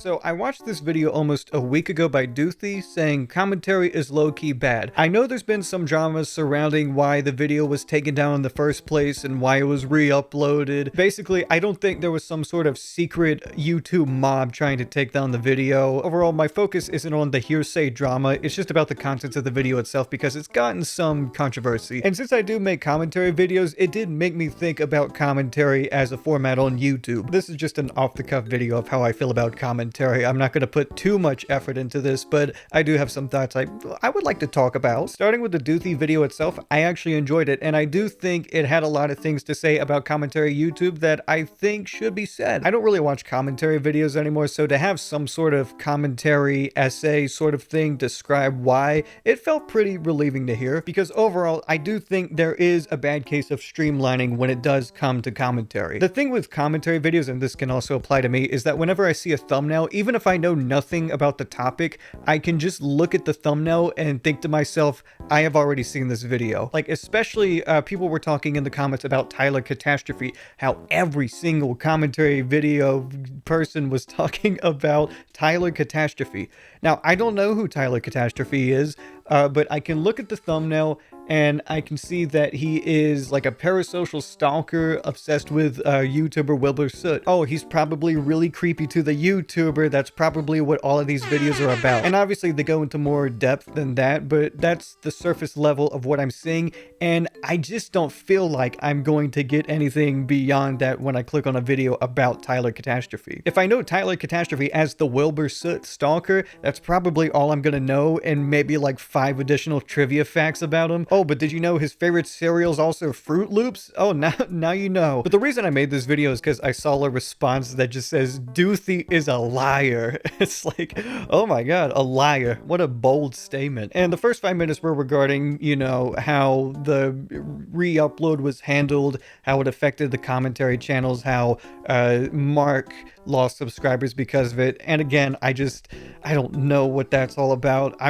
So I watched this video almost a week ago by Doothy saying commentary is low-key bad. I know there's been some dramas surrounding why the video was taken down in the first place and why it was re-uploaded. Basically, I don't think there was some sort of secret YouTube mob trying to take down the video. Overall, my focus isn't on the hearsay drama, it's just about the contents of the video itself because it's gotten some controversy. And since I do make commentary videos, it did make me think about commentary as a format on YouTube. This is just an off-the-cuff video of how I feel about commentary. I'm not going to put too much effort into this, but I do have some thoughts I would like to talk about. Starting with the Doothy video itself, I actually enjoyed it, and I do think it had a lot of things to say about commentary YouTube that I think should be said. I don't really watch commentary videos anymore, so to have some sort of commentary essay sort of thing describe why, it felt pretty relieving to hear, because overall, I do think there is a bad case of streamlining when it does come to commentary. The thing with commentary videos, and this can also apply to me, is that whenever I see a thumbnail, even if I know nothing about the topic, I can just look at the thumbnail and think to myself, I have already seen this video. Like, especially people were talking in the comments about Tyler Catastrophe, how every single commentary video person was talking about Tyler Catastrophe. Now, I don't know who Tyler Catastrophe is, but I can look at the thumbnail and I can see that he is like a parasocial stalker obsessed with YouTuber Wilbur Soot. Oh, he's probably really creepy to the YouTuber. That's probably what all of these videos are about. And obviously they go into more depth than that, but that's the surface level of what I'm seeing. And I just don't feel like I'm going to get anything beyond that when I click on a video about Tyler Catastrophe. If I know Tyler Catastrophe as the Wilbur Soot stalker, that's probably all I'm gonna know, and maybe like 5 additional trivia facts about him. Oh, but did you know his favorite cereal is also Fruit Loops? Oh, now you know. But the reason I made this video is because I saw a response that just says, Doothy is a liar. It's like, oh my god, a liar. What a bold statement. And the first 5 minutes were regarding, you know, how the re-upload was handled, how it affected the commentary channels, how Mark lost subscribers because of it. And again, I don't know what that's all about. I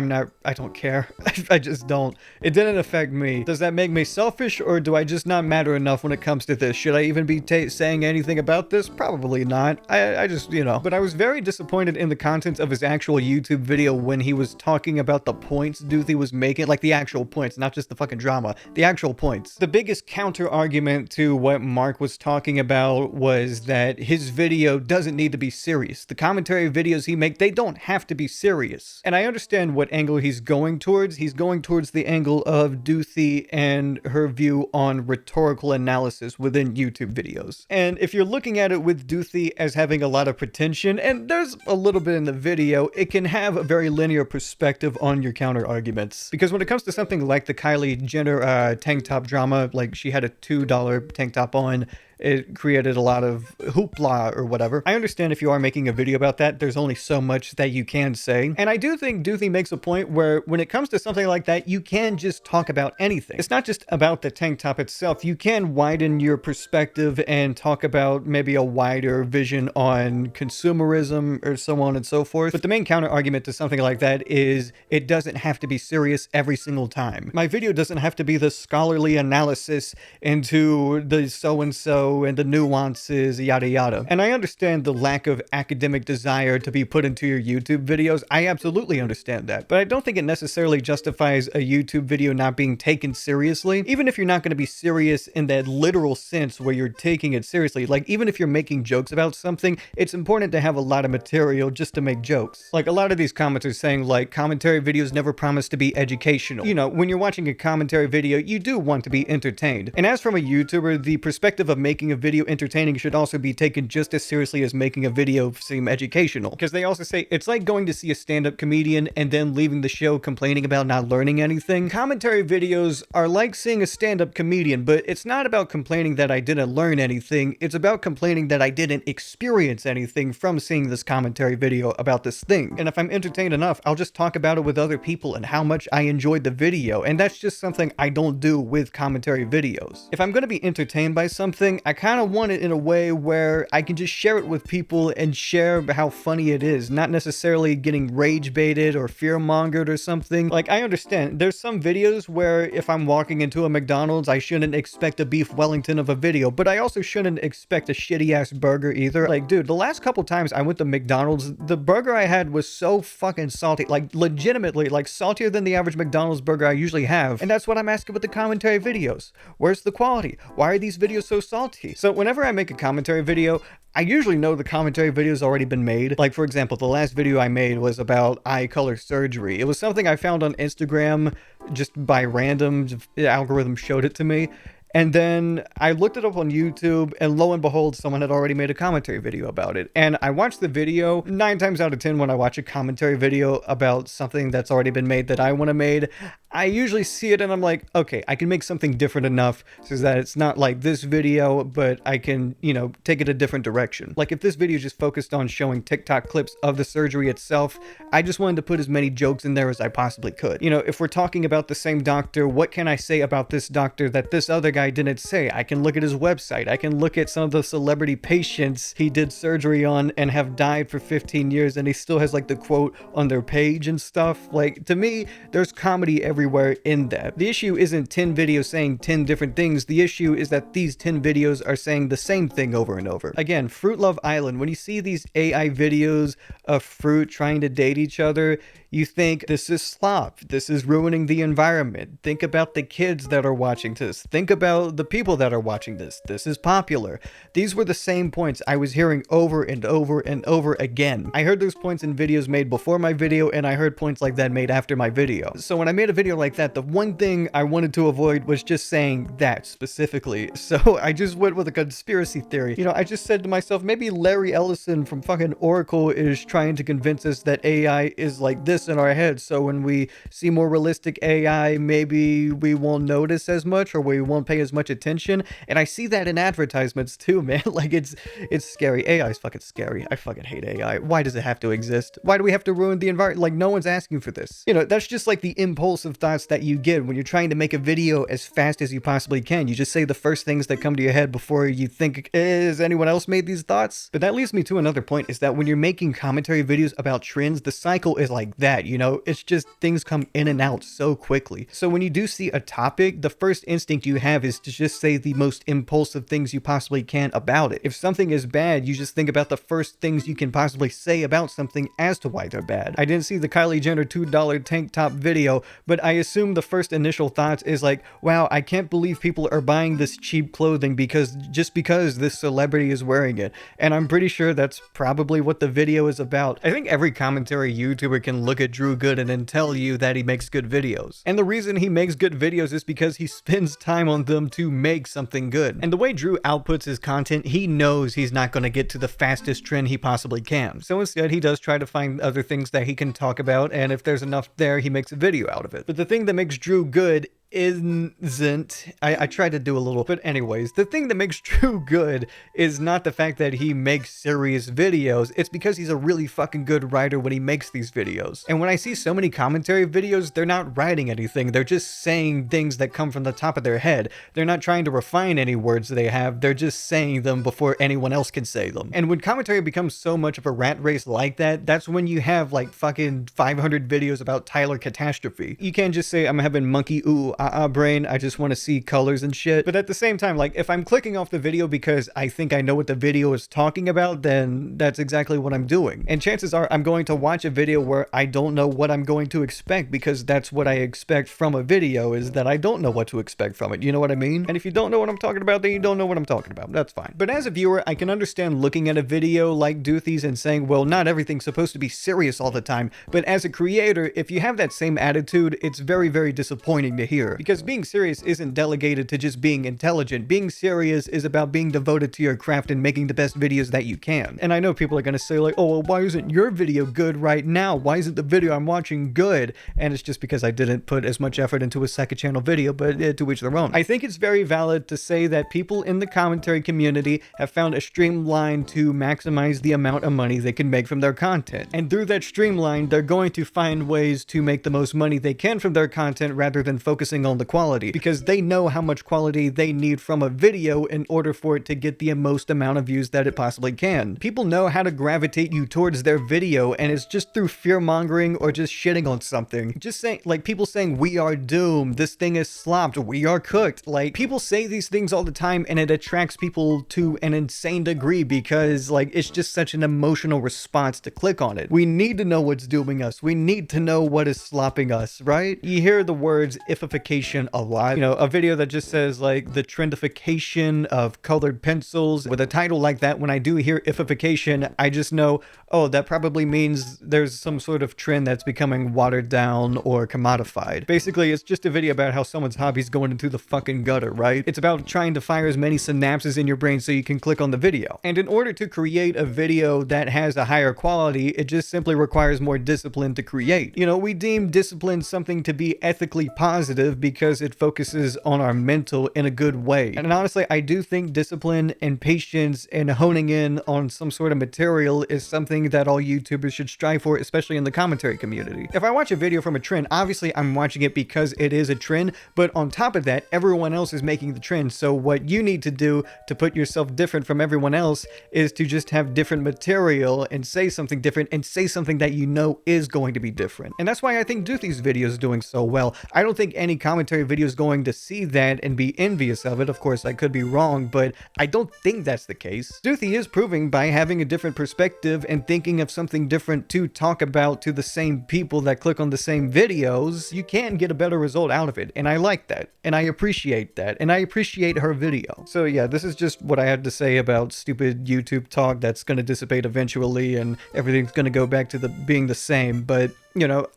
don't care. I just don't. It didn't affect me. Does that make me selfish, or do I just not matter enough when it comes to this? Should I even be saying anything about this? Probably not. I just, you know. But I was very disappointed in the content of his actual YouTube video when he was talking about the points Doothy was making, like the actual points, not just the fucking drama, the actual points. The biggest counter argument to what Mark was talking about was that his video doesn't need to be serious. The commentary videos he makes, they don't have to be serious. And I understand what angle he's going towards. He's going towards the angle of Doothy and her view on rhetorical analysis within YouTube videos. And if you're looking at it with Doothy as having a lot of pretension, and there's a little bit in the video, it can have a very linear perspective on your counter arguments. Because when it comes to something like the Kylie Jenner tank top drama, like she had a $2 tank top on, it created a lot of hoopla or whatever. I understand if you are making a video about that, there's only so much that you can say. And I do think Doothy makes a point where when it comes to something like that, you can just talk about anything. It's not just about the tank top itself. You can widen your perspective and talk about maybe a wider vision on consumerism or so on and so forth. But the main counter argument to something like that is it doesn't have to be serious every single time. My video doesn't have to be the scholarly analysis into the so-and-so and the nuances, yada yada. And I understand the lack of academic desire to be put into your YouTube videos. I absolutely understand that. But I don't think it necessarily justifies a YouTube video not being taken seriously. Even if you're not going to be serious in that literal sense where you're taking it seriously. Like, even if you're making jokes about something, it's important to have a lot of material just to make jokes. Like, a lot of these comments are saying, like, commentary videos never promise to be educational. You know, when you're watching a commentary video, you do want to be entertained. And as from a YouTuber, the perspective of making a video entertaining should also be taken just as seriously as making a video seem educational. Because they also say it's like going to see a stand-up comedian and then leaving the show complaining about not learning anything. Commentary videos are like seeing a stand-up comedian, but it's not about complaining that I didn't learn anything. It's about complaining that I didn't experience anything from seeing this commentary video about this thing. And if I'm entertained enough, I'll just talk about it with other people and how much I enjoyed the video. And that's just something I don't do with commentary videos. If I'm going to be entertained by something, I kind of want it in a way where I can just share it with people and share how funny it is, not necessarily getting rage baited or fear mongered or something. Like, I understand there's some videos where if I'm walking into a McDonald's, I shouldn't expect a beef Wellington of a video, but I also shouldn't expect a shitty ass burger either. Like, dude, the last couple times I went to McDonald's, the burger I had was so fucking salty, like legitimately, like saltier than the average McDonald's burger I usually have. And that's what I'm asking with the commentary videos. Where's the quality? Why are these videos so salty? So whenever I make a commentary video, I usually know the commentary video's already been made. Like, for example, the last video I made was about eye color surgery. It was something I found on Instagram just by random. The algorithm showed it to me. And then I looked it up on YouTube, and lo and behold, someone had already made a commentary video about it. And I watched the video. 9 times out of 10, when I watch a commentary video about something that's already been made that I want to made, I usually see it and I'm like, okay, I can make something different enough so that it's not like this video, but I can, you know, take it a different direction. Like, if this video just focused on showing TikTok clips of the surgery itself, I just wanted to put as many jokes in there as I possibly could. You know, if we're talking about the same doctor, what can I say about this doctor that this other guy didn't say? I can look at his website. I can look at some of the celebrity patients he did surgery on and have died for 15 years, and he still has like the quote on their page and stuff. Like, to me, there's comedy everywhere in that. The issue isn't 10 videos saying 10 different things. The issue is that these 10 videos are saying the same thing over and over. Again, Fruit Love Island, when you see these AI videos of fruit trying to date each other, you think this is slop. This is ruining the environment. Think about the kids that are watching this. Think about the people that are watching this. This is popular. These were the same points I was hearing over and over and over again. I heard those points in videos made before my video, and I heard points like that made after my video. So when I made a video like that, the one thing I wanted to avoid was just saying that specifically. So I just went with a conspiracy theory. You know, I just said to myself, maybe Larry Ellison from fucking Oracle is trying to convince us that AI is like this in our heads, so when we see more realistic AI, maybe we won't notice as much or we won't pay as much attention. And I see that in advertisements too, man. Like, it's scary. AI is fucking scary. I fucking hate AI. Why does it have to exist? Why do we have to ruin the environment? Like, no one's asking for this. You know, that's just like the impulsive thoughts that you get when you're trying to make a video as fast as you possibly can. You just say the first things that come to your head before you think, has anyone else made these thoughts? But that leads me to another point, is that when you're making commentary videos about trends, the cycle is like that. You know, it's just things come in and out so quickly. So when you do see a topic, the first instinct you have is to just say the most impulsive things you possibly can about it. If something is bad, you just think about the first things you can possibly say about something as to why they're bad. I didn't see the Kylie Jenner $2 tank top video, but I assume the first initial thoughts is like, wow, I can't believe people are buying this cheap clothing because this celebrity is wearing it. And I'm pretty sure that's probably what the video is about. I think every commentary YouTuber can look at Drew Gooden and tell you that he makes good videos. And the reason he makes good videos is because he spends time on them to make something good. And the way Drew outputs his content, he knows he's not going to get to the fastest trend he possibly can. So instead, he does try to find other things that he can talk about, and if there's enough there, he makes a video out of it. But the thing that makes Drew good isn't, I tried to do a little, but anyways, the thing that makes Drew good is not the fact that he makes serious videos, it's because he's a really fucking good writer when he makes these videos. And when I see so many commentary videos, they're not writing anything, they're just saying things that come from the top of their head. They're not trying to refine any words they have, they're just saying them before anyone else can say them. And when commentary becomes so much of a rat race like that, that's when you have like fucking 500 videos about Tyler Catastrophe. You can't just say, I'm having monkey ooh brain, I just want to see colors and shit. But at the same time, like, if I'm clicking off the video because I think I know what the video is talking about, then that's exactly what I'm doing. And chances are I'm going to watch a video where I don't know what I'm going to expect, because that's what I expect from a video, is that I don't know what to expect from it. You know what I mean? And if you don't know what I'm talking about, then you don't know what I'm talking about. That's fine. But as a viewer, I can understand looking at a video like Doothy's and saying, well, not everything's supposed to be serious all the time. But as a creator, if you have that same attitude, it's very, very disappointing to hear. Because being serious isn't delegated to just being intelligent. Being serious is about being devoted to your craft and making the best videos that you can. And I know people are going to say like, oh, well, why isn't your video good right now? Why isn't the video I'm watching good? And it's just because I didn't put as much effort into a second channel video, but to each their own. I think it's very valid to say that people in the commentary community have found a streamline to maximize the amount of money they can make from their content. And through that streamline, they're going to find ways to make the most money they can from their content rather than focusing focusing on the quality, because they know how much quality they need from a video in order for it to get the most amount of views that it possibly can. People know how to gravitate you towards their video, and it's just through fear-mongering or just shitting on something. Just saying, like, people saying, we are doomed, this thing is slopped, we are cooked. Like, people say these things all the time, and it attracts people to an insane degree because, like, it's just such an emotional response to click on it. We need to know what's dooming us. We need to know what is slopping us, right? You hear the words ifification a lot. You know, a video that just says, like, the trendification of colored pencils. With a title like that, when I do hear ifification, I just know, oh, that probably means there's some sort of trend that's becoming watered down or commodified. Basically, it's just a video about how someone's hobby's going into the fucking gutter, right? It's about trying to fire as many synapses in your brain so you can click on the video. And in order to create a video that has a higher quality, it just simply requires more discipline to create. You know, we deem discipline something to be ethically positive because it focuses on our mental in a good way. And honestly, I do think discipline and patience and honing in on some sort of material is something that all YouTubers should strive for, especially in the commentary community. If I watch a video from a trend, obviously I'm watching it because it is a trend, but on top of that, everyone else is making the trend. So what you need to do to put yourself different from everyone else is to just have different material and say something different and say something that you know is going to be different. And that's why I think Doothy's video is doing so well. I don't think any commentary video is going to see that and be envious of it. Of course, I could be wrong, but I don't think that's the case. Doothy is proving by having a different perspective and thinking of something different to talk about to the same people that click on the same videos, you can get a better result out of it. And I like that. And I appreciate that. And I appreciate her video. So yeah, this is just what I had to say about stupid YouTube talk that's going to dissipate eventually and everything's going to go back to being the same. But, you know,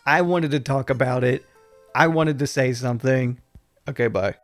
I wanted to talk about it. I wanted to say something. Okay, bye.